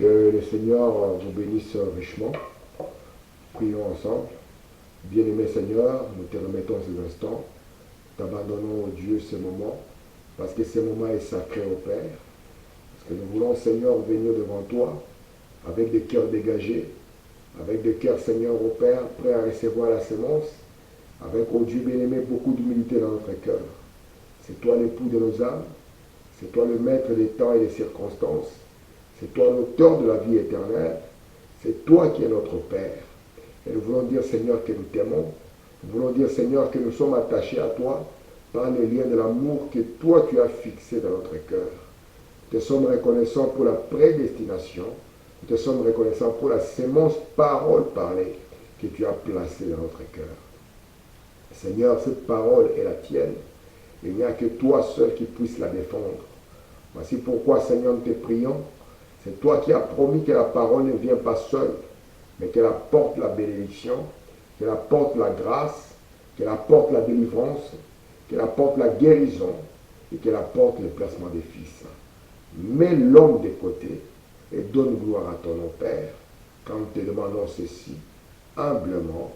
Que le Seigneur vous bénisse richement. Prions ensemble. Bien-aimé Seigneur, nous te remettons ces instants. T'abandonnons, au Dieu, ces moments, parce que ces moments est sacré au Père. Parce que nous voulons, Seigneur, venir devant toi avec des cœurs dégagés, avec des cœurs, Seigneur, au Père, prêts à recevoir la sémence, avec, au Dieu bien-aimé, beaucoup d'humilité dans notre cœur. C'est toi l'époux de nos âmes, c'est toi le maître des temps et des circonstances, c'est toi l'auteur de la vie éternelle, c'est toi qui es notre Père. Et nous voulons dire, Seigneur, que nous t'aimons. Nous voulons dire, Seigneur, que nous sommes attachés à toi par les liens de l'amour que toi tu as fixé dans notre cœur. Nous te sommes reconnaissants pour la prédestination. Nous te sommes reconnaissants pour la sémence parole parlée que tu as placée dans notre cœur. Seigneur, cette parole est la tienne. Il n'y a que toi seul qui puisse la défendre. Voici pourquoi, Seigneur, nous te prions. C'est toi qui as promis que la parole ne vient pas seule, mais qu'elle apporte la bénédiction, qu'elle apporte la grâce, qu'elle apporte la délivrance, qu'elle apporte la guérison et qu'elle apporte le placement des fils. Mets l'homme de côté et donne gloire à ton nom, Père, quand nous te demandons ceci humblement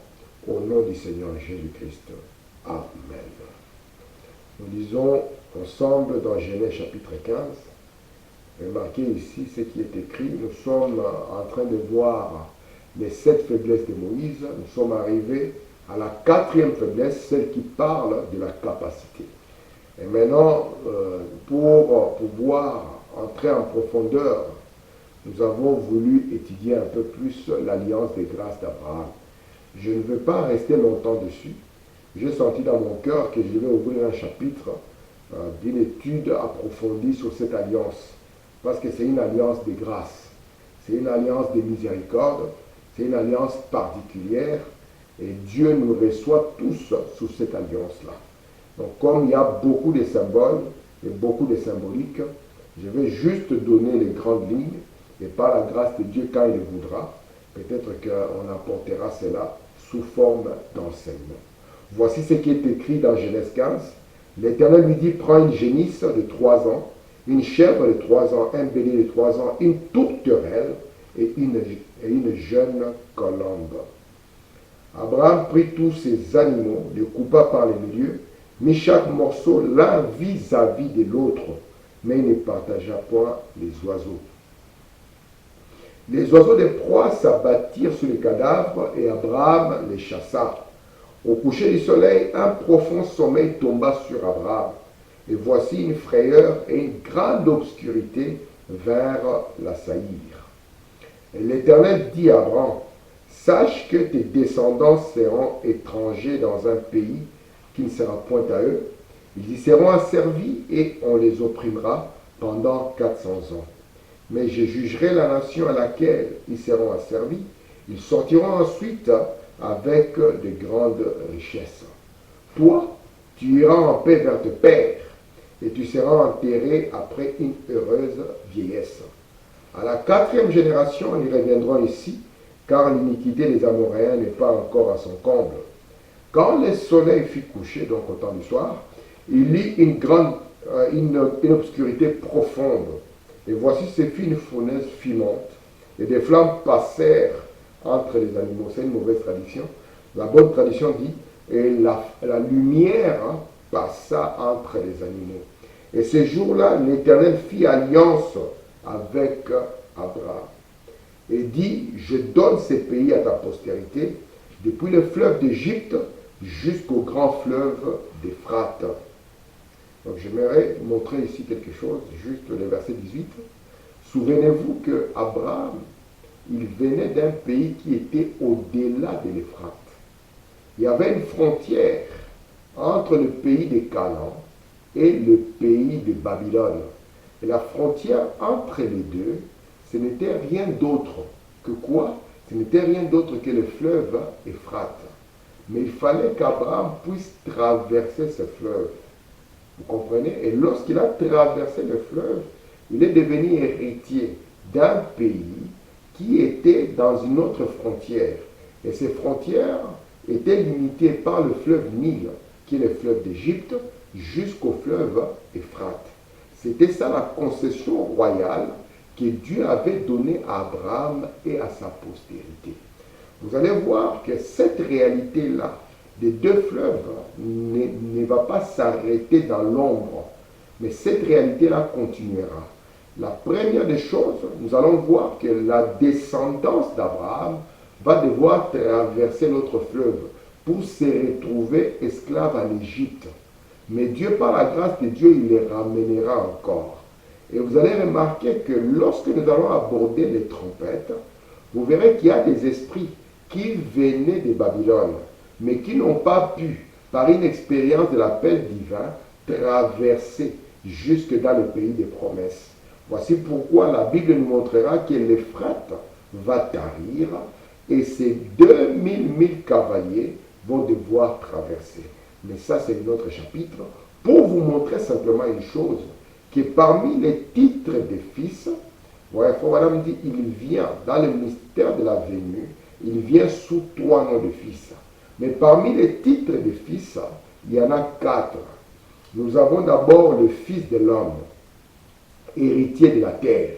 au nom du Seigneur Jésus-Christ. Amen. Nous lisons ensemble dans Genèse chapitre 15. Remarquez ici ce qui est écrit. Nous sommes en train de voir les 7 faiblesses de Moïse. Nous sommes arrivés à la 4e faiblesse, celle qui parle de la capacité. Et maintenant, pour pouvoir entrer en profondeur, nous avons voulu étudier un peu plus l'alliance des grâces d'Abraham. Je ne veux pas rester longtemps dessus. J'ai senti dans mon cœur que je vais ouvrir un chapitre d'une étude approfondie sur cette alliance. Parce que c'est une alliance de grâce. C'est une alliance de miséricorde. C'est une alliance particulière. Et Dieu nous reçoit tous sous cette alliance-là. Donc comme il y a beaucoup de symboles et beaucoup de symboliques, je vais juste donner les grandes lignes. Et par la grâce de Dieu, quand il le voudra, peut-être qu'on apportera cela sous forme d'enseignement. Voici ce qui est écrit dans Genèse 15. L'Éternel lui dit, prends une génisse de 3 ans, une chèvre de 3 ans, un bélier de 3 ans, une tourterelle et une jeune colombe. Abraham prit tous ces animaux, les coupa par les milieux, mit chaque morceau l'un vis-à-vis de l'autre, mais il ne partagea point les oiseaux. Les oiseaux des proies s'abattirent sur les cadavres et Abraham les chassa. Au coucher du soleil, un profond sommeil tomba sur Abraham. Et voici une frayeur et une grande obscurité vinrent l'assaillir. Et l'Éternel dit à Abraham, sache que tes descendants seront étrangers dans un pays qui ne sera point à eux. Ils y seront asservis et on les opprimera pendant 400 ans. Mais je jugerai la nation à laquelle ils seront asservis. Ils sortiront ensuite avec de grandes richesses. Toi, tu iras en paix vers tes pères, et tu seras enterré après une heureuse vieillesse. À la 4e génération, ils reviendront ici, car l'iniquité des Amoréens n'est pas encore à son comble. Quand le soleil fut couché, donc au temps du soir, il y eut une obscurité profonde. Et voici ce fut une fournaise fumante, et des flammes passèrent entre les animaux. C'est une mauvaise tradition. La bonne tradition dit, et la lumière passa entre les animaux. Et ce jour-là, l'Éternel fit alliance avec Abraham. Et dit, je donne ces pays à ta postérité, depuis le fleuve d'Égypte jusqu'au grand fleuve d'Éphrate. Donc j'aimerais montrer ici quelque chose, juste le verset 18. Souvenez-vous que Abraham, il venait d'un pays qui était au-delà de l'Éphrate. Il y avait une frontière entre le pays de Canaan et le pays de Babylone. Et la frontière entre les deux, ce n'était rien d'autre que quoi? Ce n'était rien d'autre que le fleuve Éphrate. Mais il fallait qu'Abraham puisse traverser ce fleuve. Vous comprenez? Et lorsqu'il a traversé le fleuve, il est devenu héritier d'un pays qui était dans une autre frontière. Et ces frontières étaient limitées par le fleuve Nil, qui est le fleuve d'Égypte, jusqu'au fleuve Éphrate. C'était ça la concession royale que Dieu avait donné à Abraham et à sa postérité. Vous allez voir que cette réalité-là des deux fleuves ne va pas s'arrêter dans l'ombre, mais cette réalité-là continuera. La première des choses, nous allons voir que la descendance d'Abraham va devoir traverser l'autre fleuve pour se retrouver esclaves en Égypte. Mais Dieu, par la grâce de Dieu, il les ramènera encore. Et vous allez remarquer que lorsque nous allons aborder les trompettes, vous verrez qu'il y a des esprits qui venaient de Babylone, mais qui n'ont pas pu, par une expérience de l'appel divin, traverser jusque dans le pays des promesses. Voici pourquoi la Bible nous montrera que l'Euphrate va tarir et ces 2000 000 cavaliers vont devoir traverser. Mais ça, c'est notre chapitre. Pour vous montrer simplement une chose, que parmi les titres des fils, ouais, Madame dit, il vient dans le mystère de la venue, il vient sous 3 noms de fils. Mais parmi les titres des fils, il y en a 4. Nous avons d'abord le Fils de l'homme, héritier de la terre.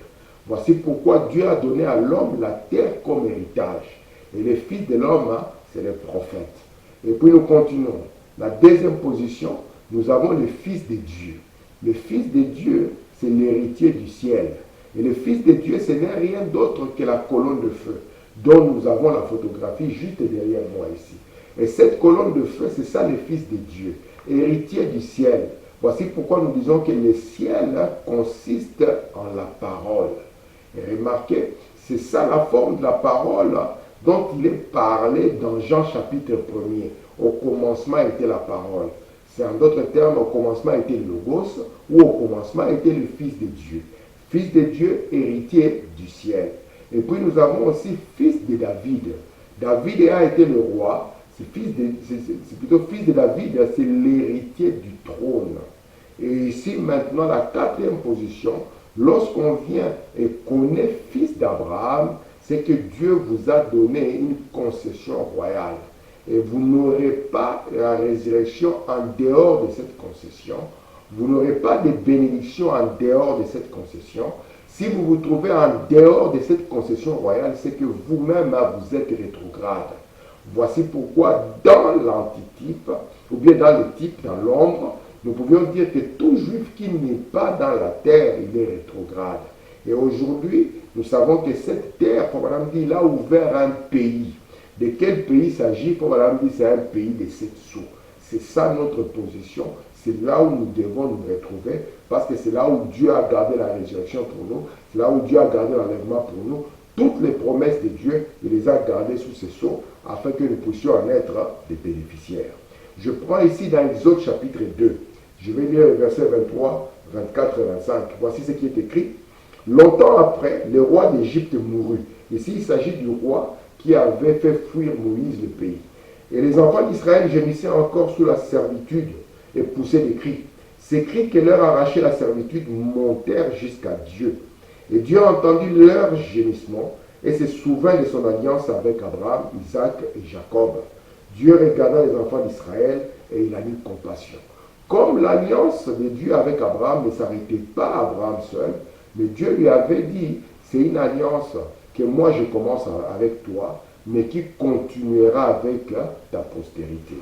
Voici pourquoi Dieu a donné à l'homme la terre comme héritage. Et le Fils de l'homme, c'est le prophète. Et puis nous continuons. La deuxième position, nous avons le Fils de Dieu. Le Fils de Dieu, c'est l'héritier du ciel. Et le Fils de Dieu, ce n'est rien d'autre que la colonne de feu, dont nous avons la photographie juste derrière moi ici. Et cette colonne de feu, c'est ça le Fils de Dieu, héritier du ciel. Voici pourquoi nous disons que le ciel consiste en la parole. Et remarquez, c'est ça la forme de la parole dont il est parlé dans Jean chapitre 1er. Au commencement était la parole. C'est en d'autres termes, au commencement était le Logos, ou au commencement était le Fils de Dieu. Fils de Dieu, héritier du ciel. Et puis nous avons aussi fils de David. David a été le roi. C'est plutôt fils de David, c'est l'héritier du trône. Et ici maintenant la quatrième position, lorsqu'on vient et qu'on est fils d'Abraham, c'est que Dieu vous a donné une concession royale. Et vous n'aurez pas la résurrection en dehors de cette concession. Vous n'aurez pas de bénédiction en dehors de cette concession. Si vous vous trouvez en dehors de cette concession royale, c'est que vous-même vous êtes rétrograde. Voici pourquoi dans l'antitype, ou bien dans le type, dans l'ombre, nous pouvions dire que tout juif qui n'est pas dans la terre, il est rétrograde. Et aujourd'hui, nous savons que cette terre, pour Madame dit, il a ouvert un pays. De quel pays il s'agit? Pour Madame dit, c'est un pays de 7 sous. C'est ça notre position. C'est là où nous devons nous retrouver, parce que c'est là où Dieu a gardé la résurrection pour nous, c'est là où Dieu a gardé l'enlèvement pour nous. Toutes les promesses de Dieu, il les a gardées sous ses sceaux, afin que nous puissions en être des bénéficiaires. Je prends ici dans Exode chapitre 2. Je vais lire les versets 23, 24 et 25. Voici ce qui est écrit. Longtemps après, le roi d'Égypte mourut. Ici, il s'agit du roi qui avait fait fuir Moïse le pays. Et les enfants d'Israël gémissaient encore sous la servitude et poussaient des cris. Ces cris qui leur arrachaient la servitude montèrent jusqu'à Dieu. Et Dieu entendit leur gémissement et se souvint de son alliance avec Abraham, Isaac et Jacob. Dieu regarda les enfants d'Israël et il a eu compassion. Comme l'alliance de Dieu avec Abraham ne s'arrêtait pas à Abraham seul, mais Dieu lui avait dit, c'est une alliance que moi je commence avec toi, mais qui continuera avec ta postérité.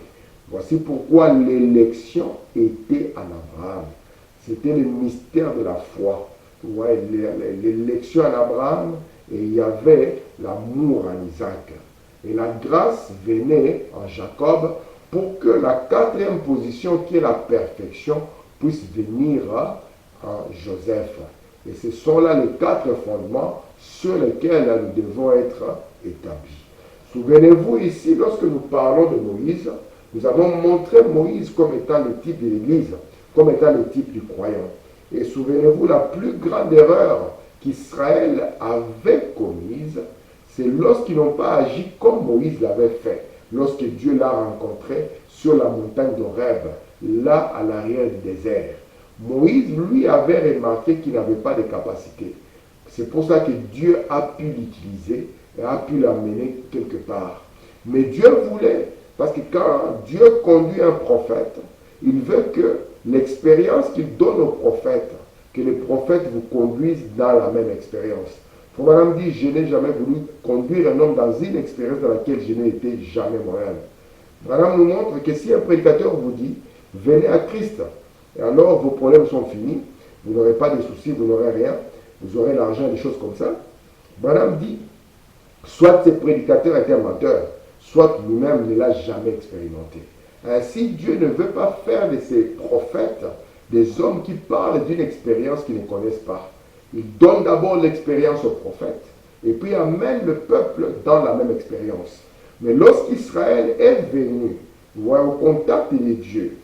Voici pourquoi l'élection était en Abraham. C'était le mystère de la foi. Ouais, l'élection en Abraham, et il y avait l'amour en Isaac. Et la grâce venait en Jacob pour que la quatrième position, qui est la perfection, puisse venir en Joseph. Et ce sont là les 4 fondements sur lesquels nous devons être établis. Souvenez-vous ici, lorsque nous parlons de Moïse, nous avons montré Moïse comme étant le type de l'Église, comme étant le type du croyant. Et souvenez-vous, la plus grande erreur qu'Israël avait commise, c'est lorsqu'ils n'ont pas agi comme Moïse l'avait fait, lorsque Dieu l'a rencontré sur la montagne d'Horeb, là à l'arrière du désert. Moïse, lui, avait remarqué qu'il n'avait pas de capacité. C'est pour ça que Dieu a pu l'utiliser et a pu l'amener quelque part. Mais Dieu voulait, parce que quand Dieu conduit un prophète, il veut que l'expérience qu'il donne au prophète, que les prophètes vous conduisent dans la même expérience. Frère Branham dit, je n'ai jamais voulu conduire un homme dans une expérience dans laquelle je n'ai été jamais moi-même. Branham nous montre que si un prédicateur vous dit, venez à Christ, et alors vos problèmes sont finis, vous n'aurez pas de soucis, vous n'aurez rien, vous aurez l'argent, des choses comme ça. Branham dit, soit ce prédicateur est un menteur, soit lui-même ne l'a jamais expérimenté. Ainsi, Dieu ne veut pas faire de ses prophètes des hommes qui parlent d'une expérience qu'ils ne connaissent pas. Il donne d'abord l'expérience aux prophètes et puis amène le peuple dans la même expérience. Mais lorsqu'Israël est venu au contact de Dieu,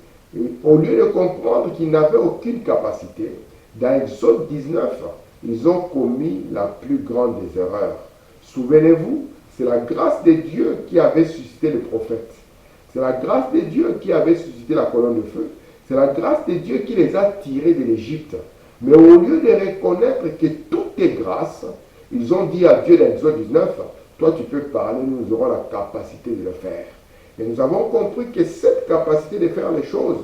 au lieu de comprendre qu'ils n'avaient aucune capacité, dans Exode 19, ils ont commis la plus grande des erreurs. Souvenez-vous, c'est la grâce de Dieu qui avait suscité les prophètes. C'est la grâce de Dieu qui avait suscité la colonne de feu. C'est la grâce de Dieu qui les a tirés de l'Égypte. Mais au lieu de reconnaître que tout est grâce, ils ont dit à Dieu dans Exode 19, toi tu peux parler, nous aurons la capacité de le faire. Et nous avons compris que cette capacité de faire les choses,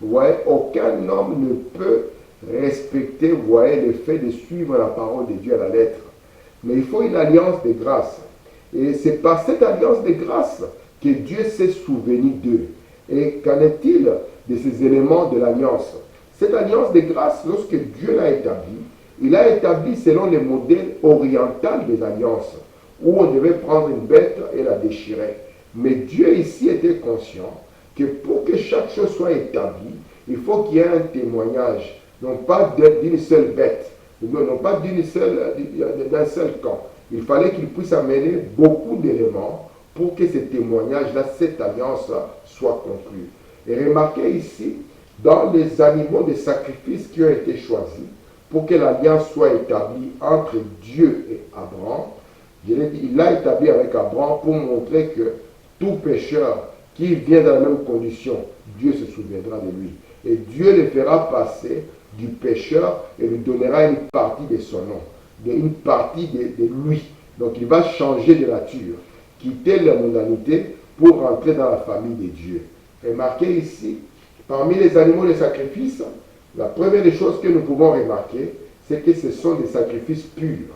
vous voyez, aucun homme ne peut respecter, vous voyez, le fait de suivre la parole de Dieu à la lettre. Mais il faut une alliance de grâce. Et c'est par cette alliance de grâce que Dieu s'est souvenu d'eux. Et qu'en est-il de ces éléments de l'alliance? Cette alliance de grâce, lorsque Dieu l'a établie, il l'a établie selon les modèles orientaux des alliances, où on devait prendre une bête et la déchirer. Mais Dieu ici était conscient que pour que chaque chose soit établie, il faut qu'il y ait un témoignage, non pas d'une seule bête, non pas d'un seul camp. Il fallait qu'il puisse amener beaucoup d'éléments pour que ce témoignage-là, cette alliance soit conclue. Et remarquez ici, dans les animaux de sacrifice qui ont été choisis, pour que l'alliance soit établie entre Dieu et Abraham, je l'ai dit, il l'a établi avec Abraham pour montrer que tout pécheur qui vient dans la même condition, Dieu se souviendra de lui. Et Dieu le fera passer du pécheur et lui donnera une partie de son nom, une partie de lui. Donc il va changer de nature, quitter la mondanité pour rentrer dans la famille de Dieu. Remarquez ici, parmi les animaux de sacrifice, la première des choses que nous pouvons remarquer, c'est que ce sont des sacrifices purs.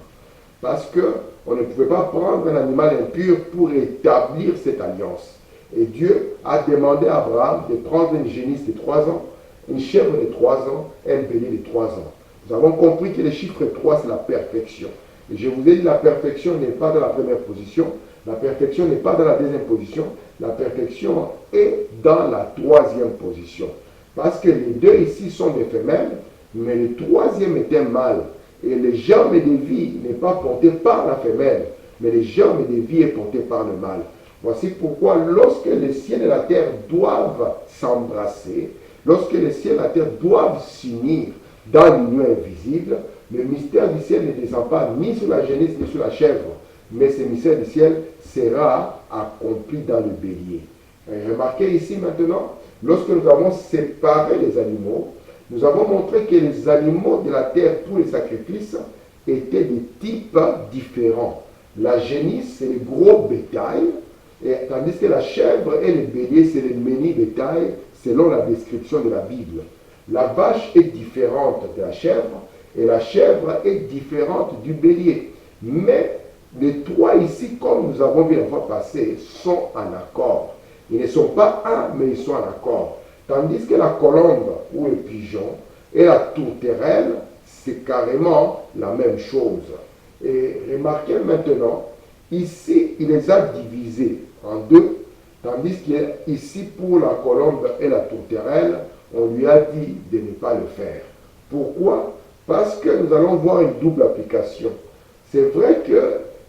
Parce qu'on ne pouvait pas prendre un animal impur pour établir cette alliance. Et Dieu a demandé à Abraham de prendre une génisse de 3 ans, une chèvre de 3 ans et un bélier de 3 ans. Nous avons compris que le chiffre 3, c'est la perfection. Et je vous ai dit, la perfection n'est pas dans la première position, la perfection n'est pas dans la deuxième position, la perfection est dans la 3e position. Parce que les deux ici sont des femelles, mais le 3e est un mâle. Et le germe de vie n'est pas porté par la femelle, mais le germe de vie est porté par le mâle. Voici pourquoi lorsque le ciel et la terre doivent s'embrasser, lorsque le ciel et la terre doivent s'unir dans l'union invisible, le mystère du ciel ne descend pas ni sur la génisse ni sur la chèvre, mais ce mystère du ciel sera accompli dans le bélier. Et remarquez ici maintenant, lorsque nous avons séparé les animaux, nous avons montré que les animaux de la terre pour les sacrifices étaient de types différents. La génisse, c'est le gros bétail, tandis que la chèvre et le bélier, c'est le mini bétail, selon la description de la Bible. La vache est différente de la chèvre, et la chèvre est différente du bélier. Mais les trois ici, comme nous avons vu la fois passée, sont en accord. Ils ne sont pas un, mais ils sont en accord. Tandis que la colombe ou le pigeon et la tourterelle, c'est carrément la même chose. Et remarquez maintenant, ici, il les a divisés en deux, tandis qu'ici, pour la colombe et la tourterelle, on lui a dit de ne pas le faire. Pourquoi? Parce que nous allons voir une double application. C'est vrai que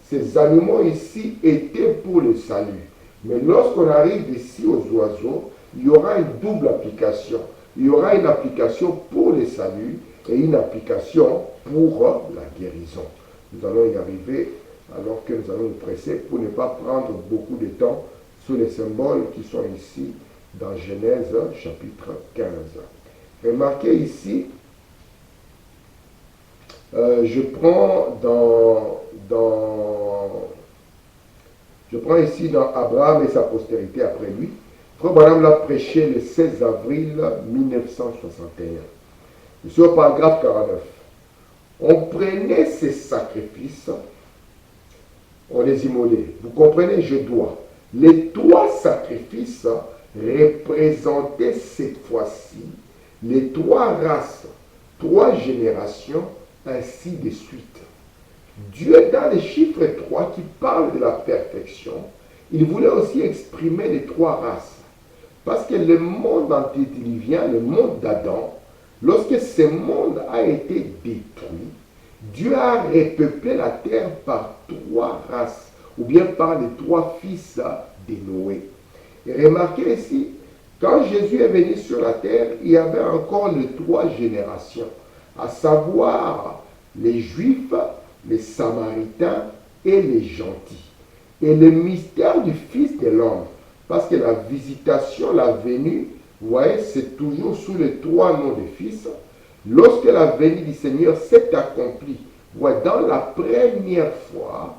ces animaux ici étaient pour le salut. Mais lorsqu'on arrive ici aux oiseaux, il y aura une double application. Il y aura une application pour le salut et une application pour la guérison. Nous allons y arriver alors que nous allons nous presser pour ne pas prendre beaucoup de temps sur les symboles qui sont ici dans Genèse chapitre 15. Remarquez ici, je prends ici dans Abraham et sa postérité après lui. Frère Branham l'a prêché le 16 avril 1961. Je suis au paragraphe 49. On prenait ces sacrifices, on les immolait. Vous comprenez, je dois. Les 3 sacrifices représentaient cette fois-ci les 3 races, 3 générations, ainsi de suite. Dieu, dans les chiffres 3 qui parlent de la perfection, il voulait aussi exprimer les 3 races. Parce que le monde antédiluvien, le monde d'Adam, lorsque ce monde a été détruit, Dieu a repeuplé la terre par 3 races, ou bien par les 3 fils de Noé. Et remarquez ici, quand Jésus est venu sur la terre, il y avait encore les 3 générations, à savoir les Juifs, les Samaritains et les gentils. Et le mystère du Fils de l'homme, parce que la visitation, la venue, vous voyez, c'est toujours sous les 3 noms de fils. Lorsque la venue du Seigneur s'est accomplie, vous voyez, dans la première fois,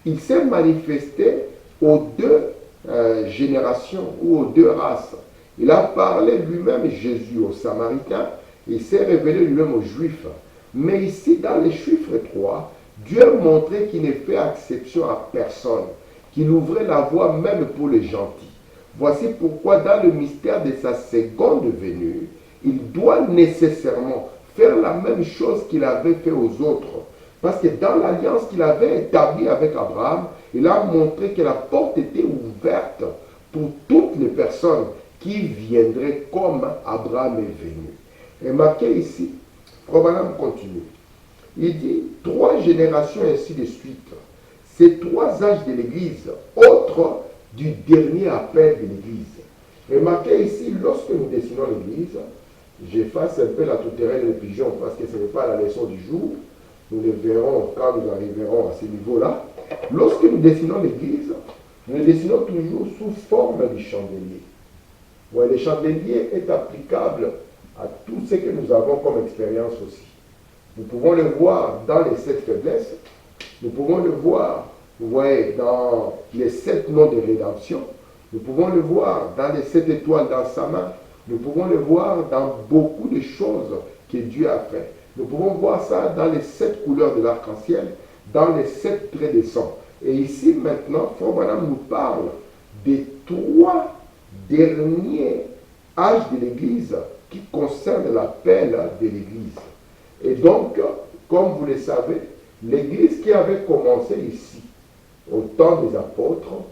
il s'est manifesté aux 2 générations ou aux 2 races. Il a parlé lui-même, Jésus, aux Samaritains, et il s'est révélé lui-même aux Juifs. Mais ici, dans les chiffres 3, Dieu a montré qu'il ne fait exception à personne, qu'il ouvrait la voie même pour les gentils. Voici pourquoi dans le mystère de sa seconde venue, il doit nécessairement faire la même chose qu'il avait fait aux autres. Parce que dans l'alliance qu'il avait établie avec Abraham, il a montré que la porte était ouverte pour toutes les personnes qui viendraient comme Abraham est venu. Remarquez ici, Abraham continue. Il dit 3 générations ainsi de suite. Ces 3 âges de l'Église, autres du dernier appel de l'Église. Remarquez ici, lorsque nous dessinons l'Église, j'efface un peu la tourterelle des pigeons parce que ce n'est pas la leçon du jour. Nous le verrons quand nous arriverons à ce niveau-là. Lorsque nous dessinons l'Église, nous le dessinons toujours sous forme du chandelier. Ouais, le chandelier est applicable à tout ce que nous avons comme expérience aussi. Nous pouvons le voir dans les 7 faiblesses. Nous pouvons le voir, vous voyez, dans les 7 noms de rédemption. Nous pouvons le voir dans les 7 étoiles dans sa main. Nous pouvons le voir dans beaucoup de choses que Dieu a fait. Nous pouvons voir ça dans les 7 couleurs de l'arc-en-ciel, dans les 7 traits de sang. Et ici, maintenant, Frère Branham nous parle des 3 derniers âges de l'Église qui concernent l'appel de l'Église. Et donc, comme vous le savez, l'Église qui avait commencé ici, au temps des apôtres,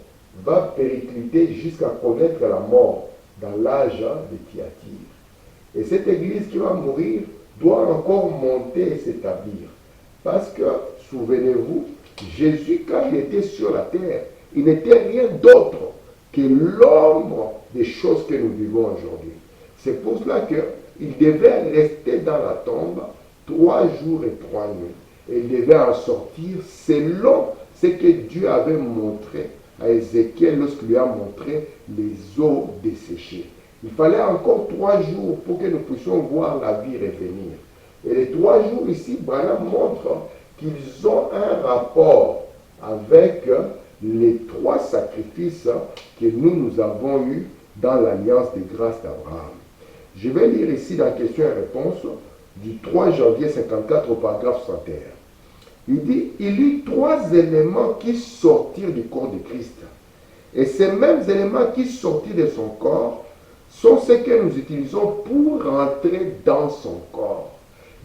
va péricliter jusqu'à connaître la mort dans l'âge de Thyatire. Et cette Église qui va mourir doit encore monter et s'établir. Parce que, souvenez-vous, Jésus, quand il était sur la terre, il n'était rien d'autre que l'ombre des choses que nous vivons aujourd'hui. C'est pour cela qu'il devait rester dans la tombe 3 jours et 3 nuits. Et il devait en sortir selon ce que Dieu avait montré à Ézéchiel lorsqu'il lui a montré les eaux desséchées. Il fallait encore 3 jours pour que nous puissions voir la vie revenir. Et les 3 jours ici, Branham montre qu'ils ont un rapport avec les 3 sacrifices que nous avons eus dans l'alliance de grâce d'Abraham. Je vais lire ici dans questions et réponses du 3 janvier 54 au paragraphe 61. Il dit, il y eut 3 éléments qui sortirent du corps de Christ. Et ces mêmes éléments qui sortirent de son corps sont ceux que nous utilisons pour rentrer dans son corps.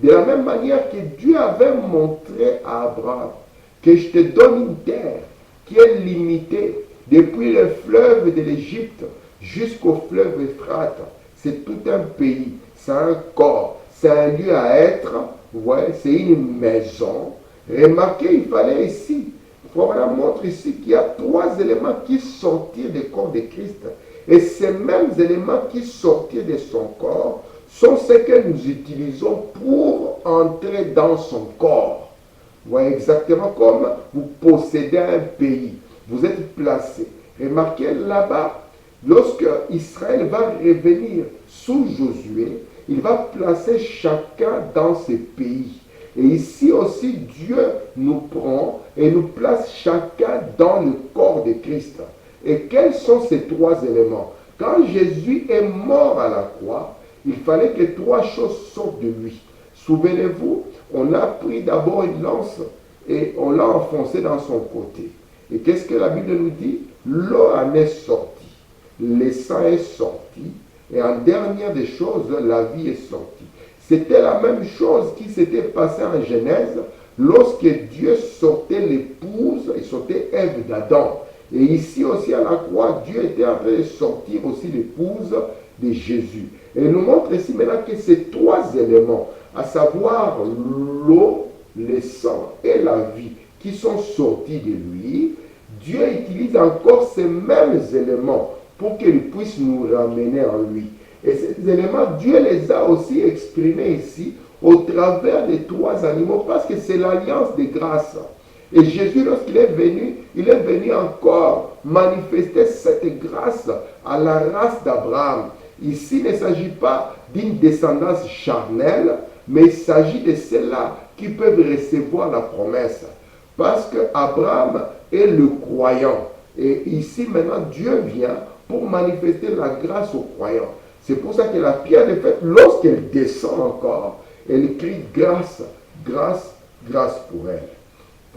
De la même manière que Dieu avait montré à Abraham que je te donne une terre qui est limitée depuis le fleuve de l'Égypte jusqu'au fleuve Euphrate. C'est tout un pays, c'est un corps, c'est un lieu à être, vous voyez, c'est une maison. Remarquez, il fallait ici, voilà, montre ici qu'il y a 3 éléments qui sortirent du corps de Christ. Et ces mêmes éléments qui sortirent de son corps sont ceux que nous utilisons pour entrer dans son corps. Vous voyez, exactement comme vous possédez un pays, vous êtes placé. Remarquez là-bas, lorsque Israël va revenir sous Josué, il va placer chacun dans ses pays. Et ici aussi, Dieu nous prend et nous place chacun dans le corps de Christ. Et quels sont ces 3 éléments? Quand Jésus est mort à la croix, il fallait que trois choses sortent de lui. Souvenez-vous, on a pris d'abord une lance et on l'a enfoncée dans son côté. Et qu'est-ce que la Bible nous dit? L'eau en est sortie, le sang est sorti, et en dernière des choses, la vie est sortie. C'était la même chose qui s'était passée en Genèse, lorsque Dieu sortait l'épouse, il sortait Ève d'Adam. Et ici aussi à la croix, Dieu était en train de sortir aussi l'épouse de Jésus. Et il nous montre ici maintenant que ces trois éléments, à savoir l'eau, le sang et la vie, qui sont sortis de lui, Dieu utilise encore ces mêmes éléments pour qu'il puisse nous ramener en lui. Et ces éléments, Dieu les a aussi exprimés ici au travers des trois animaux, parce que c'est l'alliance de grâce. Et Jésus, lorsqu'il est venu encore manifester cette grâce à la race d'Abraham. Ici, il ne s'agit pas d'une descendance charnelle, mais il s'agit de ceux-là qui peuvent recevoir la promesse. Parce qu'Abraham est le croyant. Et ici, maintenant, Dieu vient pour manifester la grâce aux croyants. C'est pour ça que la pierre de fête, lorsqu'elle descend encore, elle crie grâce, grâce, grâce pour elle.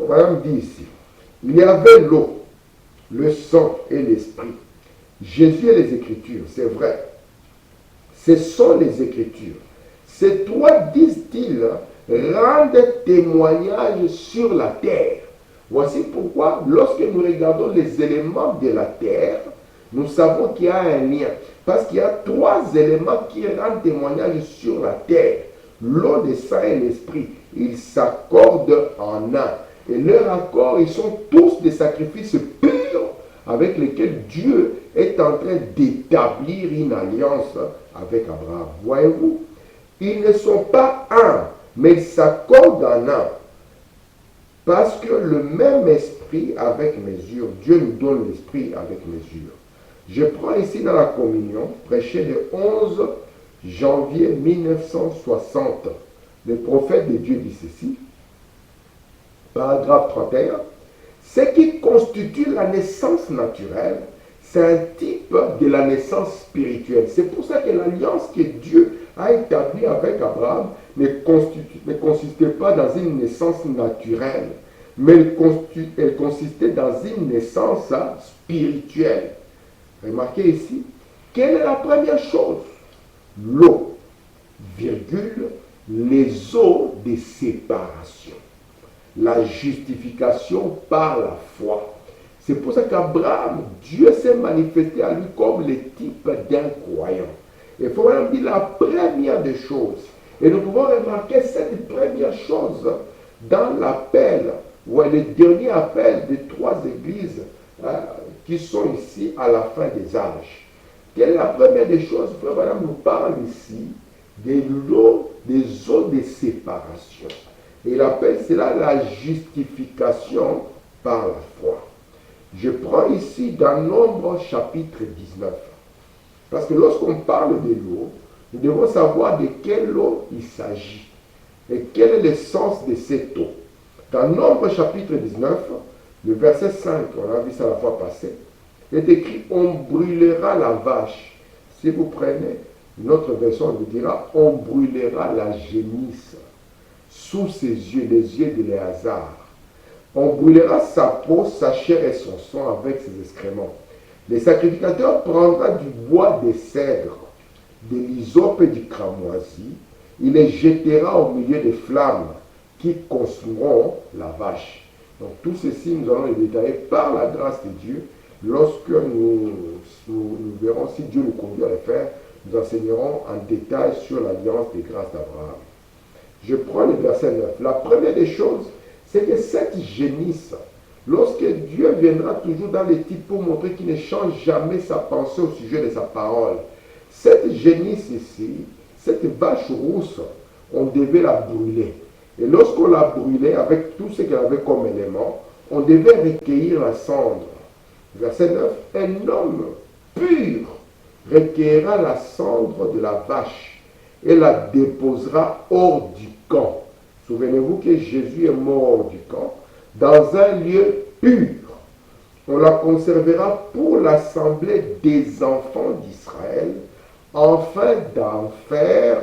Abraham dit ici, il y avait l'eau, le sang et l'esprit. Jésus et les Écritures, c'est vrai. Ce sont les Écritures. Ces trois, disent-ils, rendent témoignage sur la terre. Voici pourquoi, lorsque nous regardons les éléments de la terre, nous savons qu'il y a un lien. Parce qu'il y a trois éléments qui rendent témoignage sur la terre. L'eau, le sang et l'esprit. Ils s'accordent en un. Et leur accord, ils sont tous des sacrifices purs avec lesquels Dieu est en train d'établir une alliance avec Abraham. Voyez-vous, ils ne sont pas un, mais ils s'accordent en un. Parce que le même esprit avec mesure, Dieu nous donne l'esprit avec mesure. Je prends ici dans la communion, prêché le 11 janvier 1960. Le prophète de Dieu dit ceci, paragraphe 31. Ce qui constitue la naissance naturelle, c'est un type de la naissance spirituelle. C'est pour ça que l'alliance que Dieu a établie avec Abraham ne consistait pas dans une naissance naturelle, mais elle consistait dans une naissance spirituelle. Remarquez ici, quelle est la première chose? L'eau, virgule, les eaux de séparation. La justification par la foi. C'est pour ça qu'Abraham, Dieu s'est manifesté à lui comme le type d'un croyant. Il faut même dire la première des choses. Et nous pouvons remarquer cette première chose dans l'appel, ou le dernier appel des trois églises qui sont ici à la fin des âges. Quelle est la première des choses? Frère Madame nous parle ici de l'eau, des eaux de séparation. Et il appelle cela la justification par la foi. Je prends ici dans Nombre chapitre 19. Parce que lorsqu'on parle de l'eau, nous devons savoir de quelle eau il s'agit. Et quel est le sens de cette eau. Dans Nombre chapitre 19, le verset 5, on a vu ça la fois passée, il est écrit, on brûlera la vache. Si vous prenez notre version, on vous dira, on brûlera la génisse sous ses yeux, les yeux de Léazar. On brûlera sa peau, sa chair et son sang avec ses excréments. Le sacrificateur prendra du bois de cèdre, de l'hysope et du cramoisi. Il les jettera au milieu des flammes qui consumeront la vache. Donc tout ceci, nous allons le détailler par la grâce de Dieu. Lorsque nous verrons si Dieu nous conduit à le faire, nous enseignerons en détail sur l'alliance des grâces d'Abraham. Je prends le verset 9. La première des choses, c'est que cette génisse, lorsque Dieu viendra toujours dans les types pour montrer qu'il ne change jamais sa pensée au sujet de sa parole, cette génisse ici, cette vache rousse, on devait la brûler. Et lorsqu'on la brûlait avec tout ce qu'elle avait comme élément, on devait recueillir la cendre. Verset 9, un homme pur recueillera la cendre de la vache et la déposera hors du camp. Souvenez-vous que Jésus est mort hors du camp, dans un lieu pur. On la conservera pour l'assemblée des enfants d'Israël afin d'en faire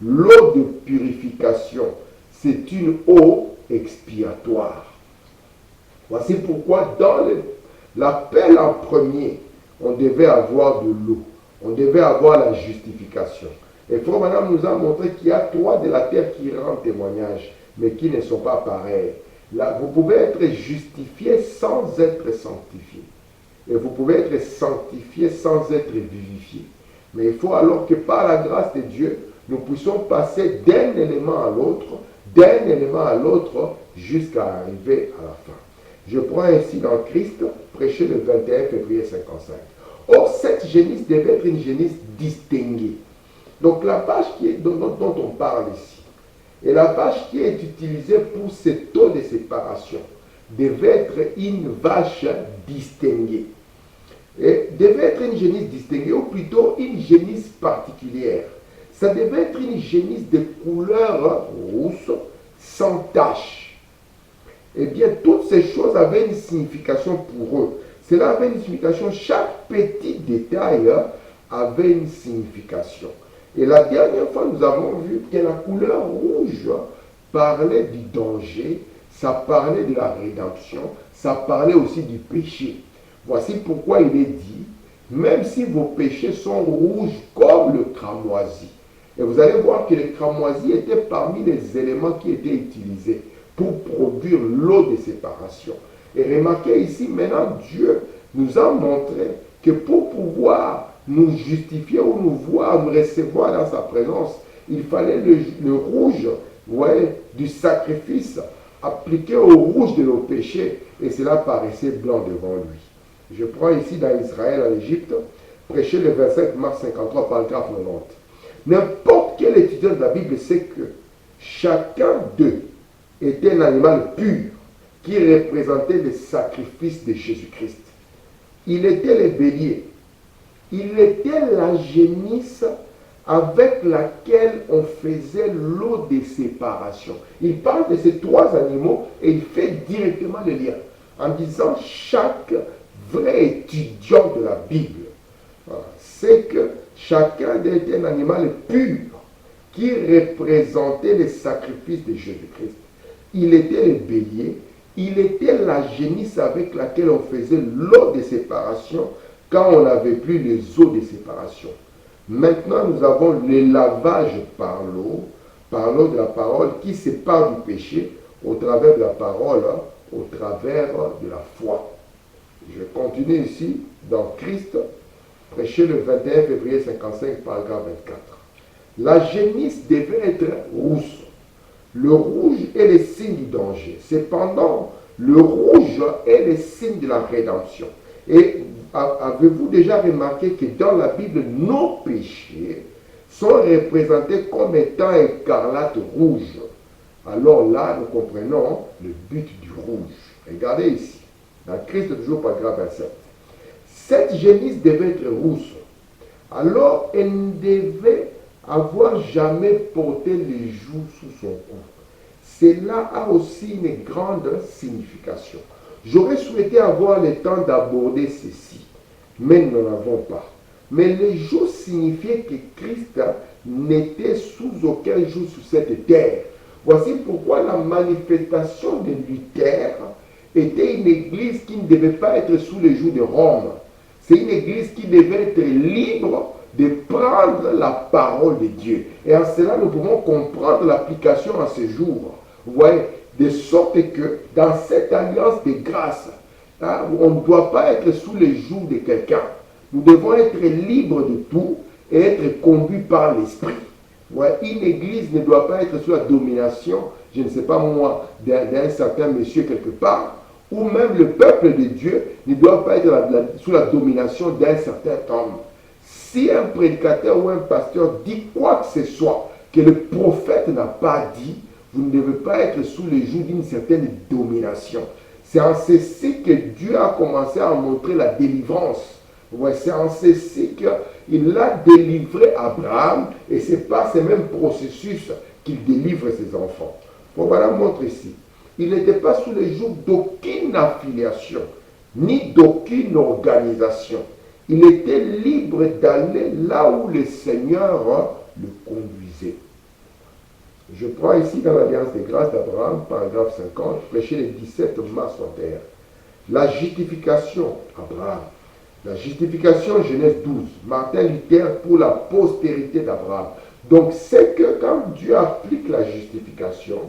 l'eau de purification. C'est une eau expiatoire. Voici pourquoi dans l'appel en premier, on devait avoir de l'eau. On devait avoir la justification. Et frère Madame nous a montré qu'il y a trois de la terre qui rendent témoignage, mais qui ne sont pas pareils. Là, vous pouvez être justifié sans être sanctifié. Et vous pouvez être sanctifié sans être vivifié. Mais il faut alors que par la grâce de Dieu, nous puissions passer d'un élément à l'autre, jusqu'à arriver à la fin. Je prends ainsi dans Christ, prêché le 21 février 55. Or, cette génisse devait être une génisse distinguée. Donc, la vache dont on parle ici, et la vache qui est utilisée pour cette eau de séparation, devait être une vache distinguée. Et devait être une génisse distinguée, ou plutôt une génisse particulière. Ça devait être une génisse de couleur rousse, sans tache. Eh bien, toutes ces choses avaient une signification pour eux. Cela avait une signification. Chaque petit détail avait une signification. Et la dernière fois, nous avons vu que la couleur rouge parlait du danger, ça parlait de la rédemption, ça parlait aussi du péché. Voici pourquoi il est dit, même si vos péchés sont rouges comme le cramoisi. Et vous allez voir que le cramoisi était parmi les éléments qui étaient utilisés pour produire l'eau de séparation. Et remarquez ici, maintenant, Dieu nous a montré que pour pouvoir nous justifier ou nous voir, nous recevoir dans sa présence, il fallait le rouge, vous voyez, du sacrifice appliqué au rouge de nos péchés, et cela paraissait blanc devant lui. Je prends ici dans Israël, en Égypte, prêché le 25 mars 53, paragraphe 90. N'importe quel étudiant de la Bible sait que chacun d'eux était un animal pur qui représentait le sacrifice de Jésus-Christ. Il était le bélier. Il était la génisse avec laquelle on faisait l'eau de séparation. Il parle de ces trois animaux et il fait directement le lien en disant chaque vrai étudiant de la Bible, voilà, c'est que chacun était un animal pur qui représentait le sacrifice de Jésus-Christ. Il était le bélier, il était la génisse avec laquelle on faisait l'eau de séparation quand on n'avait plus les eaux de séparation. Maintenant, nous avons le lavage par l'eau de la parole qui sépare du péché au travers de la parole, au travers de la foi. Je continue ici dans Christ, prêché le 21 février 55, paragraphe 24. La génisse devait être rousse. Le rouge est le signe du danger. Cependant, le rouge est le signe de la rédemption. Et avez-vous déjà remarqué que dans la Bible, nos péchés sont représentés comme étant écarlate rouge? Alors là, nous comprenons le but du rouge. Regardez ici. Dans Christ, toujours paragraphe 27. Cette génisse devait être rousse. Alors, elle ne devait avoir jamais porté les joues sous son cou. Cela a aussi une grande signification. J'aurais souhaité avoir le temps d'aborder ceci, mais nous n'en avons pas. Mais les joues signifiaient que Christ n'était sous aucun joug sur cette terre. Voici pourquoi la manifestation de Luther était une église qui ne devait pas être sous les jougs de Rome. C'est une église qui devait être libre de prendre la parole de Dieu. Et en cela, nous pouvons comprendre l'application en ce jour. Vous voyez, de sorte que dans cette alliance de grâce, hein, on ne doit pas être sous les jougs de quelqu'un. Nous devons être libres de tout et être conduits par l'Esprit. Ouais, une église ne doit pas être sous la domination, je ne sais pas moi, d'un certain monsieur quelque part, ou même le peuple de Dieu ne doit pas être sous la domination d'un certain homme. Si un prédicateur ou un pasteur dit quoi que ce soit que le prophète n'a pas dit, vous ne devez pas être sous les jougs d'une certaine domination. C'est en ceci que Dieu a commencé à montrer la délivrance. Ouais, c'est en ceci qu'il a délivré Abraham et c'est par ce même processus qu'il délivre ses enfants. Bon, voilà, montre ici. Il n'était pas sous les jougs d'aucune affiliation, ni d'aucune organisation. Il était libre d'aller là où le Seigneur le conduisait. Je prends ici dans l'Alliance des grâces d'Abraham, paragraphe 50, prêché le 17 mars 61. La justification, Abraham. La justification, Genèse 12. Martin Luther pour la postérité d'Abraham. Donc c'est que quand Dieu applique la justification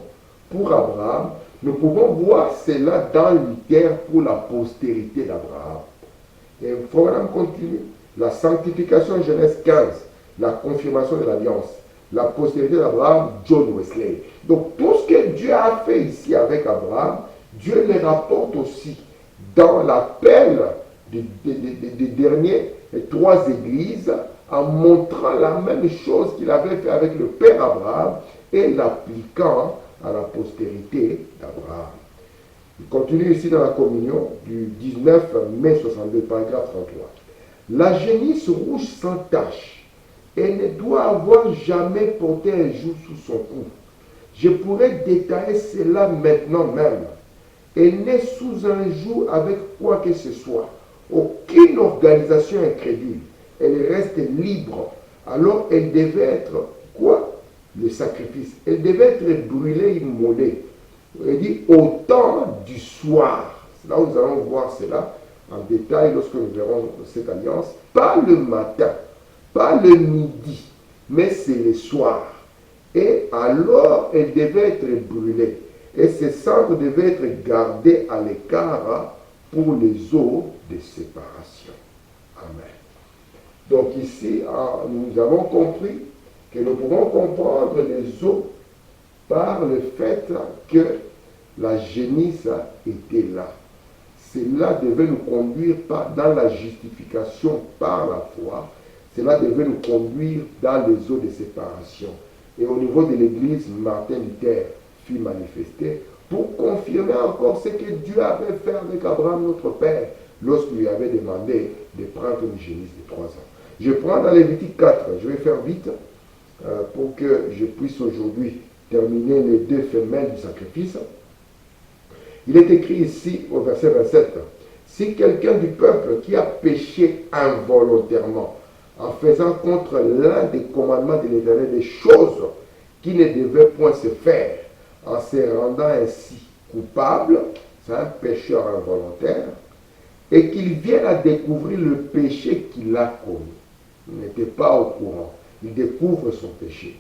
pour Abraham, nous pouvons voir cela dans Luther pour la postérité d'Abraham. Et il faudra continuer. La sanctification, Genèse 15. La confirmation de l'alliance. La postérité d'Abraham, John Wesley. Donc tout ce que Dieu a fait ici avec Abraham, Dieu le rapporte aussi dans l'appel des derniers trois églises en montrant la même chose qu'il avait fait avec le père Abraham et l'appliquant à la postérité d'Abraham. Il continue ici dans la communion du 19 mai 62, paragraphe 33. La génisse rouge sans tache et ne doit avoir jamais porté un joug sous son cou. Je pourrais détailler cela maintenant même. Elle n'est sous un joug avec quoi que ce soit. Aucune organisation incrédule. Elle reste libre. Alors elle devait être quoi? Le sacrifice. Elle devait être brûlée, immolée. Il dit au temps du soir. Là où nous allons voir cela en détail lorsque nous verrons cette alliance. Pas le matin, pas le midi, mais c'est le soir. Et alors elle devait être brûlée. Et ces cendres devaient être gardées à l'écart pour les eaux de séparation. Amen. Donc ici, nous avons compris que nous pouvons comprendre les eaux par le fait que la génisse était là. Cela devait nous conduire dans la justification par la foi. Cela devait nous conduire dans les eaux de séparation. Et au niveau de l'église, Martin Luther fit manifester pour confirmer encore ce que Dieu avait fait avec Abraham, notre père, lorsqu'il lui avait demandé de prendre une génisse de 3 ans. Je prends dans Lévitique 4, je vais faire vite pour que je puisse aujourd'hui terminer les 2 femelles du sacrifice. Il est écrit ici au verset 27, « Si quelqu'un du peuple qui a péché involontairement en faisant contre l'un des commandements de l'Éternel des choses qui ne devaient point se faire, en se rendant ainsi coupable, c'est un pécheur involontaire, et qu'il vienne à découvrir le péché qu'il a commis. Il n'était pas au courant. Il découvre son péché.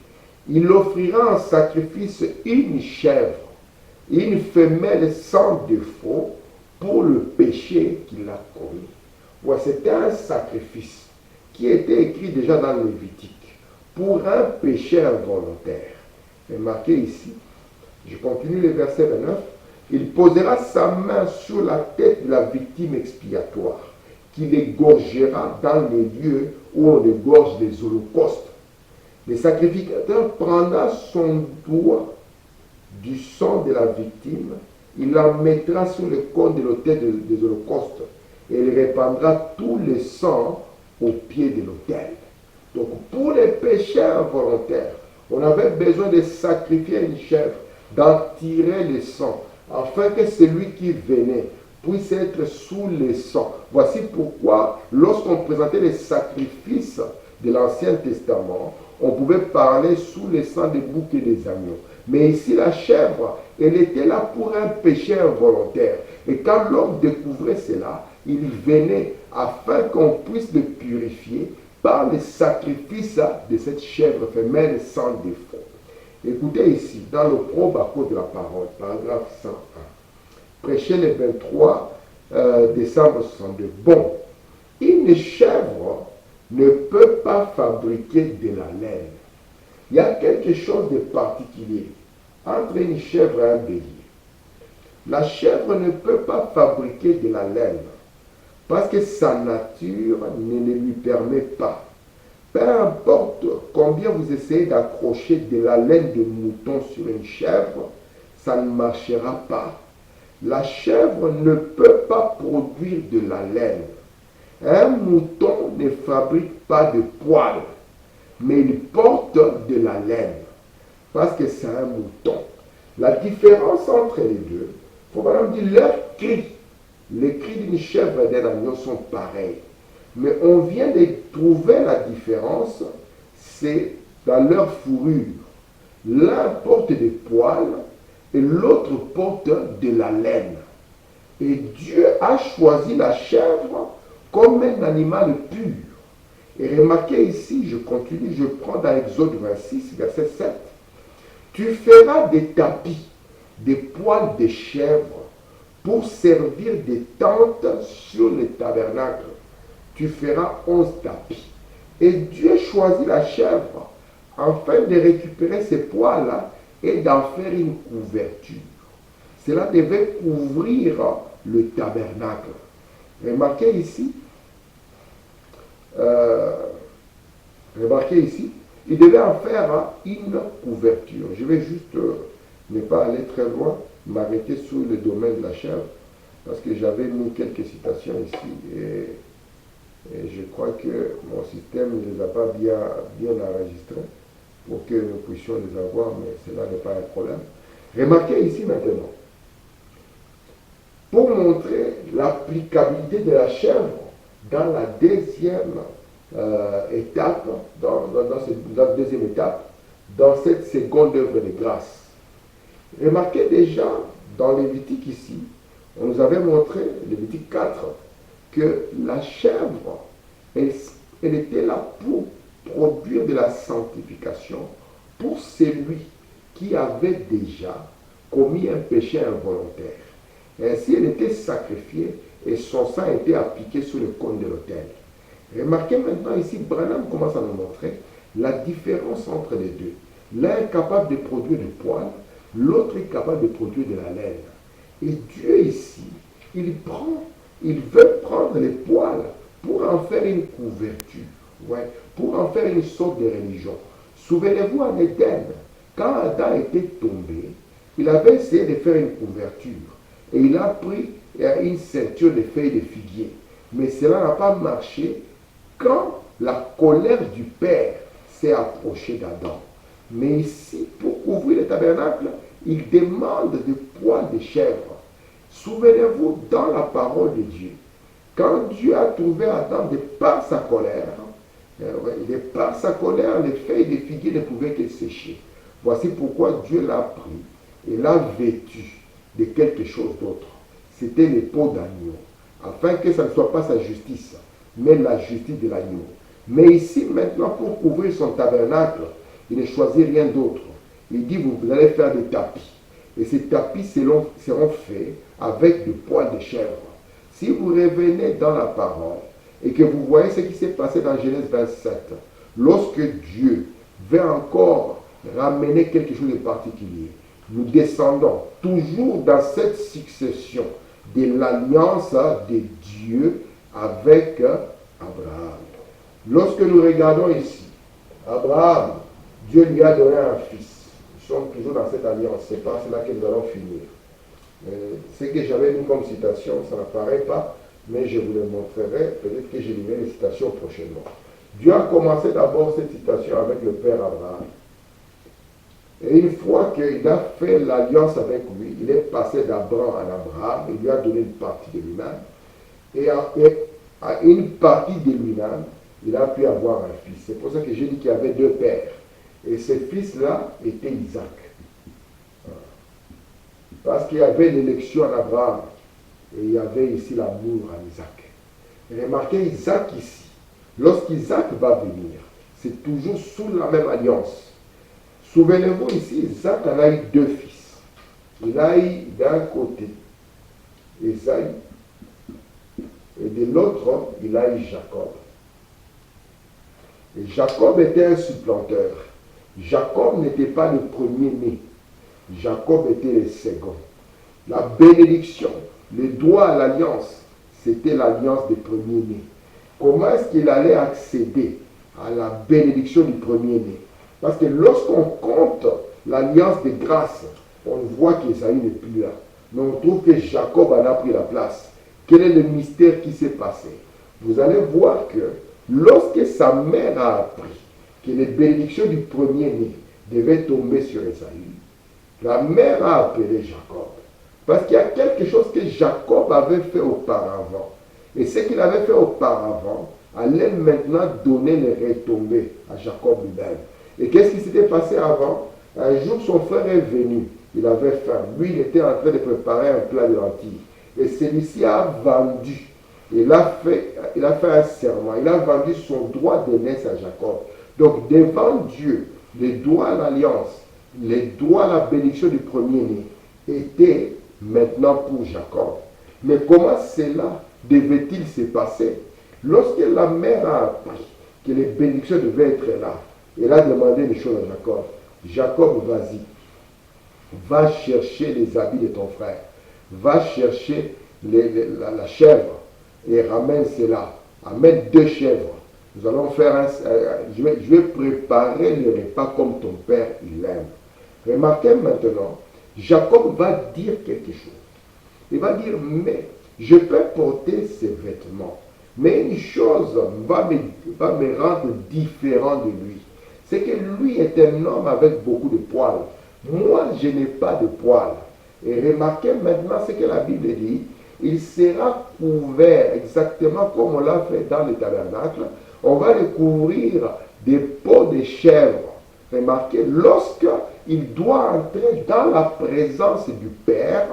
Il offrira en sacrifice une chèvre, une femelle sans défaut pour le péché qu'il a commis. Voilà, c'était un sacrifice qui était écrit déjà dans le Lévitique pour un péché involontaire. C'est marqué ici. Je continue le verset 29. Il posera sa main sur la tête de la victime expiatoire, qu'il égorgera dans les lieux où on égorge les holocaustes. Le sacrificateur prendra son doigt du sang de la victime, il la mettra sur le cône de l'autel des holocaustes et il répandra tout le sang au pied de l'autel. Donc pour les péchés involontaires, on avait besoin de sacrifier une chèvre, d'en tirer le sang, afin que celui qui venait puisse être sous le sang. Voici pourquoi, lorsqu'on présentait les sacrifices de l'Ancien Testament, on pouvait parler sous le sang des boucs et des agneaux. Mais ici, la chèvre, elle était là pour un péché involontaire. Et quand l'homme découvrait cela, il venait afin qu'on puisse le purifier par le sacrifice de cette chèvre femelle sans défaut. Écoutez ici, dans le Probe de la parole, paragraphe 101, prêché le 23 décembre 62. Bon, une chèvre ne peut pas fabriquer de la laine. Il y a quelque chose de particulier entre une chèvre et un bélier. La chèvre ne peut pas fabriquer de la laine parce que sa nature ne le lui permet pas. Peu importe combien vous essayez d'accrocher de la laine de mouton sur une chèvre, ça ne marchera pas. La chèvre ne peut pas produire de la laine. Un mouton ne fabrique pas de poils, mais il porte de la laine, parce que c'est un mouton. La différence entre les deux, il faut vraiment dire leurs cris. Les cris d'une chèvre et d'un agneau sont pareils. Mais on vient de trouver la différence, c'est dans leur fourrure. L'un porte des poils et l'autre porte de la laine. Et Dieu a choisi la chèvre comme un animal pur. Et remarquez ici, je continue, je prends dans Exode 26, verset 7. Tu feras des tapis, des poils de chèvre, pour servir des tentes sur le tabernacle. Tu feras 11 tapis. Et Dieu choisit la chèvre afin de récupérer ces poils-là et d'en faire une couverture. Cela devait couvrir le tabernacle. Remarquez ici, il devait en faire une couverture. Je vais juste ne pas aller très loin, m'arrêter sur le domaine de la chèvre, parce que j'avais mis quelques citations ici, et je crois que mon système ne les a pas bien enregistrées pour que nous puissions les avoir, mais cela n'est pas un problème. Remarquez ici maintenant, pour montrer l'applicabilité de la chèvre dans la deuxième étape, dans cette deuxième étape, dans cette seconde œuvre de grâce. Remarquez déjà dans Lévitique ici, on nous avait montré, Lévitique 4, que la chèvre, elle était là pour produire de la sanctification pour celui qui avait déjà commis un péché involontaire. Ainsi, elle était sacrifiée et son sang était appliqué sur le cône de l'autel. Remarquez maintenant ici, Branham commence à nous montrer la différence entre les deux. L'un est capable de produire du poil, l'autre est capable de produire de la laine. Et Dieu ici, il veut prendre les poils pour en faire une couverture, pour en faire une sorte de religion. Souvenez-vous en Éden, quand Adam était tombé, il avait essayé de faire une couverture. Et il a pris une ceinture de feuilles de figuier. Mais cela n'a pas marché quand la colère du Père s'est approchée d'Adam. Mais ici, pour couvrir le tabernacle, il demande des poils de chèvre. Souvenez-vous, dans la parole de Dieu, quand Dieu a trouvé Adam de par sa colère, les feuilles de figuier ne pouvaient que sécher. Voici pourquoi Dieu l'a pris et l'a vêtu de quelque chose d'autre. C'était les peaux d'agneau, afin que ça ne soit pas sa justice, mais la justice de l'agneau. Mais ici, maintenant, pour couvrir son tabernacle, il ne choisit rien d'autre. Il dit, vous allez faire des tapis. Et ces tapis seront faits avec du poil de chèvre. Si vous revenez dans la parole et que vous voyez ce qui s'est passé dans Genèse 27, lorsque Dieu veut encore ramener quelque chose de particulier, nous descendons toujours dans cette succession de l'alliance de Dieu avec Abraham. Lorsque nous regardons ici, Abraham, Dieu lui a donné un fils. Nous sommes toujours dans cette alliance. C'est par cela que nous allons finir. Ce que j'avais mis comme citation, ça n'apparaît pas, mais je vous le montrerai. Peut-être que je lirai les citations prochainement. Dieu a commencé d'abord cette citation avec le père Abraham. Et une fois qu'il a fait l'alliance avec lui, il est passé d'Abraham à Abraham, il lui a donné une partie de lui-même. Et à une partie de lui-même, il a pu avoir un fils. C'est pour ça que j'ai dit qu'il y avait deux pères. Et ce fils-là était Isaac. Parce qu'il y avait l'élection en Abraham. Et il y avait ici l'amour en Isaac. Et remarquez Isaac ici. Lorsqu'Isaac va venir, c'est toujours sous la même alliance. Souvenez-vous ici, Isaac en a eu deux fils. Il a eu d'un côté Esaïe et de l'autre, il a eu Jacob. Et Jacob était un supplanteur. Jacob n'était pas le premier-né. Jacob était le second. La bénédiction, le droit à l'alliance, c'était l'alliance des premiers-nés. Comment est-ce qu'il allait accéder à la bénédiction du premier-né? Parce que lorsqu'on compte l'alliance de grâce, on voit qu'Ésaïe n'est plus là. Mais on trouve que Jacob en a pris la place. Quel est le mystère qui s'est passé? Vous allez voir que lorsque sa mère a appris que les bénédictions du premier-né devaient tomber sur Ésaïe, la mère a appelé Jacob. Parce qu'il y a quelque chose que Jacob avait fait auparavant. Et ce qu'il avait fait auparavant, allait maintenant donner les retombées à Jacob lui-même. Et qu'est-ce qui s'était passé avant? Un jour, son frère est venu. Il avait faim. Lui, il était en train de préparer un plat de lentilles. Et celui-ci a vendu. Il a fait un serment. Il a vendu son droit d'aînesse à Jacob. Donc, devant Dieu, les droits à l'alliance, les droits à la bénédiction du premier-né étaient maintenant pour Jacob. Mais comment cela devait-il se passer? Lorsque la mère a appris que les bénédictions devaient être là, elle a demandé une chose à Jacob. Jacob, vas-y, va chercher les habits de ton frère, va chercher la chèvre et ramène cela. Amène 2 chèvres. Nous allons faire je vais préparer le repas comme ton père il aime. Remarquez maintenant, Jacob va dire quelque chose. Il va dire, mais je peux porter ces vêtements. Mais une chose va me rendre différent de lui. C'est que lui est un homme avec beaucoup de poils. Moi, je n'ai pas de poils. Et remarquez maintenant ce que la Bible dit. Il sera couvert exactement comme on l'a fait dans le tabernacle. On va le couvrir des peaux de chèvre. Remarquez, lorsqu'il doit entrer dans la présence du Père,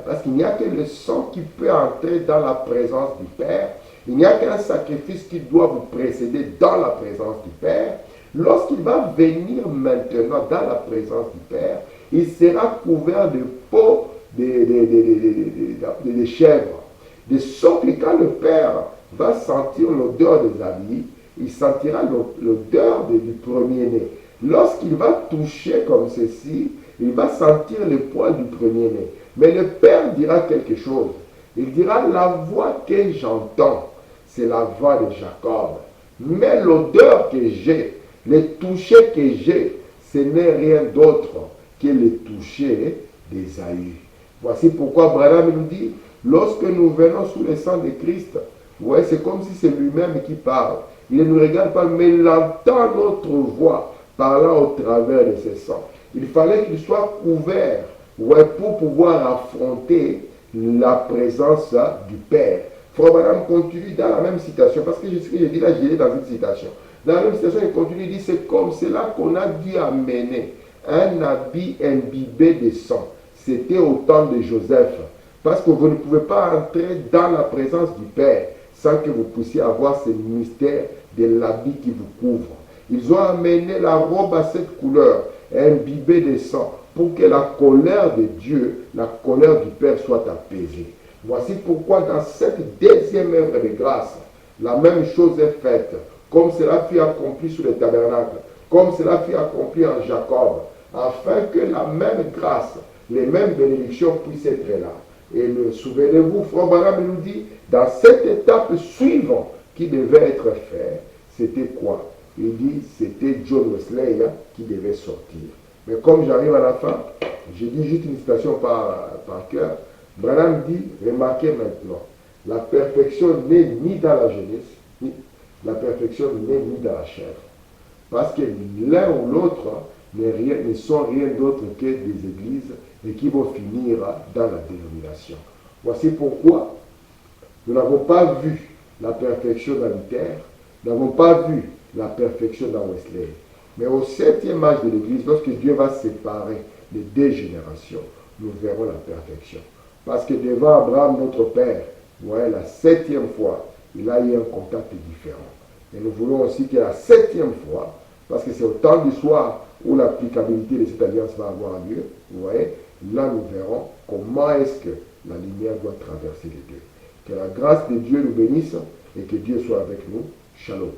parce qu'il n'y a que le sang qui peut entrer dans la présence du Père, il n'y a qu'un sacrifice qui doit vous précéder dans la présence du Père. Lorsqu'il va venir maintenant dans la présence du Père, il sera couvert de peau de chèvre. De sorte que quand le Père va sentir l'odeur des habits, il sentira l'odeur du premier-né. Lorsqu'il va toucher comme ceci, il va sentir le poil du premier-né. Mais le Père dira quelque chose. Il dira, la voix que j'entends, c'est la voix de Jacob. Mais l'odeur que j'ai, le toucher que j'ai, ce n'est rien d'autre que le toucher d'Ésaü. Voici pourquoi Branham nous dit, lorsque nous venons sous le sang de Christ, ouais, c'est comme si c'est lui-même qui parle. Il ne nous regarde pas, mais il entend notre voix parlant au travers de ses sangs. Il fallait qu'il soit couvert, ouais, pour pouvoir affronter la présence du Père. Frère Branham continue dans la même citation, parce que ce que je dis là, je l'ai dans une citation. Dans la même citation, il continue, il dit, c'est comme cela qu'on a dû amener un habit imbibé de sang. C'était au temps de Joseph. Parce que vous ne pouvez pas entrer dans la présence du Père sans que vous puissiez avoir ce mystère de l'habit qui vous couvre. Ils ont amené la robe à cette couleur, imbibée de sang, pour que la colère de Dieu, la colère du Père soit apaisée. Voici pourquoi dans cette deuxième œuvre de grâce, la même chose est faite, comme cela fut accompli sous le tabernacle, comme cela fut accompli en Jacob, afin que la même grâce, les mêmes bénédictions puissent être là. Et souvenez-vous, Frère Branham nous dit, dans cette étape suivante qui devait être faite, c'était quoi? Il dit, c'était John Wesley qui devait sortir. Mais comme j'arrive à la fin, je dis juste une citation par cœur. Branham dit, remarquez maintenant, la perfection n'est ni dans la jeunesse, ni la perfection n'est ni dans la chair. Parce que l'un ou l'autre ne sont rien d'autre que des églises et qui vont finir dans la dénomination. Voici pourquoi nous n'avons pas vu la perfection dans Luther, nous n'avons pas vu la perfection dans Wesley. Mais au 7e âge de l'Église, lorsque Dieu va séparer les 2 générations, nous verrons la perfection. Parce que devant Abraham, notre Père, ouais, la 7e fois, il a eu un contact différent. Et nous voulons aussi que la 7e fois, parce que c'est au temps du soir où l'applicabilité de cette alliance va avoir lieu, vous voyez, là nous verrons comment est-ce que la lumière doit traverser les deux. Que la grâce de Dieu nous bénisse et que Dieu soit avec nous. Shalom.